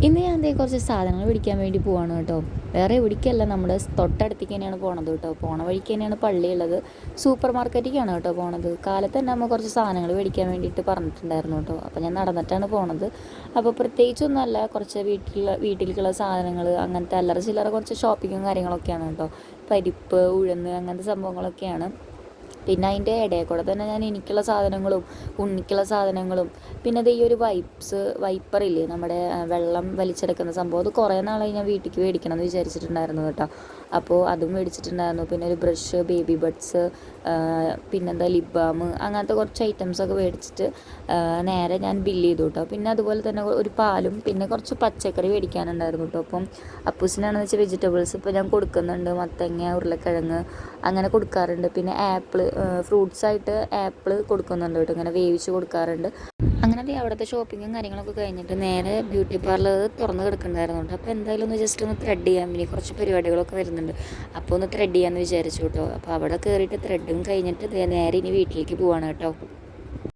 ഇന്ന് ഞാൻ ദേ കുറച്ച് സാധനങ്ങൾ മേടിക്കാൻ വേണ്ടി പോവാണ് കേട്ടോ. വേറെ എവിടേക്കല്ല, നമ്മുടെ തൊട്ടടുത്തേക്ക് തന്നെയാണ് പോണത് കേട്ടോ. പോണ വഴിക്ക് തന്നെയാണ് പള്ളിയുള്ളത്. സൂപ്പർ മാർക്കറ്റിലേക്കാണ് കേട്ടോ പോണത്. കാലത്ത് തന്നെ അമ്മ കുറച്ച് സാധനങ്ങൾ മേടിക്കാൻ വേണ്ടിയിട്ട് പറഞ്ഞിട്ടുണ്ടായിരുന്നു കേട്ടോ. അപ്പോൾ ഞാൻ നടന്നിട്ടാണ് പോണത്. അപ്പോൾ പ്രത്യേകിച്ചൊന്നുമല്ല, കുറച്ച് വീട്ടിലേക്കുള്ള സാധനങ്ങൾ, അങ്ങനത്തെ അല്ലറ ചില്ലറ കുറച്ച് ഷോപ്പിങ്ങും കാര്യങ്ങളൊക്കെയാണ് കേട്ടോ. പരിപ്പ്, ഉഴുന്ന്, അങ്ങനത്തെ സംഭവങ്ങളൊക്കെയാണ്. പിന്നെ അതിൻ്റെ ഇടയിൽ കൂടെ തന്നെ ഞാൻ എനിക്കുള്ള സാധനങ്ങളും ഉണ്ണിക്കുള്ള സാധനങ്ങളും പിന്നെ അത് ഈ ഒരു വൈപ്പറില്ലേ, നമ്മുടെ വെള്ളം വലിച്ചെടുക്കുന്ന സംഭവം, അത് കുറേ നാളായി ഞാൻ വീട്ടിലേക്ക് മേടിക്കണം എന്ന് വിചാരിച്ചിട്ടുണ്ടായിരുന്നു കേട്ടോ. അപ്പോൾ അതും മേടിച്ചിട്ടുണ്ടായിരുന്നു. പിന്നെ ഒരു ബ്രഷ്, ബേബി ബഡ്സ്, പിന്നെന്താ ലിപ് ബാം, അങ്ങനത്തെ കുറച്ച് ഐറ്റംസൊക്കെ മേടിച്ചിട്ട് നേരെ ഞാൻ ബില്ല് ചെയ്തു കേട്ടോ. പിന്നെ അതുപോലെ തന്നെ ഒരു പാലും പിന്നെ കുറച്ച് പച്ചക്കറി മേടിക്കാനുണ്ടായിരുന്നു കേട്ടോ. അപ്പം അപ്പൂസിനാണെന്ന് വെച്ചാൽ വെജിറ്റബിൾസ് ഇപ്പോൾ ഞാൻ കൊടുക്കുന്നുണ്ട്. മത്തങ്ങ, ഉരുളക്കിഴങ്ങ് അങ്ങനെ കൊടുക്കാറുണ്ട്. പിന്നെ ആപ്പിൾ, ഫ്രൂട്ട്സായിട്ട് ആപ്പിൾ കൊടുക്കുന്നുണ്ട് കേട്ടോ, ഇങ്ങനെ വേവിച്ച് കൊടുക്കാറുണ്ട്. അങ്ങനെ അവിടുത്തെ ഷോപ്പിങ്ങും കാര്യങ്ങളൊക്കെ കഴിഞ്ഞിട്ട് നേരെ ബ്യൂട്ടി പാർലർ തുറന്ന് കിടക്കുന്നുണ്ടായിരുന്നു കേട്ടോ. അപ്പോൾ എന്തായാലും ഒന്ന് ജസ്റ്റ് ഒന്ന് ത്രെഡ് ചെയ്യാൻ വേണ്ടി കുറച്ച് പരിപാടികളൊക്കെ വരുന്നുണ്ട്. അപ്പോൾ ഒന്ന് ത്രെഡ് ചെയ്യാമെന്ന് വിചാരിച്ചു കേട്ടോ. അപ്പോൾ അവിടെ കയറിയിട്ട് ത്രെഡും കഴിഞ്ഞിട്ട് നേരെ ഇനി വീട്ടിലേക്ക് പോവാണ് കേട്ടോ.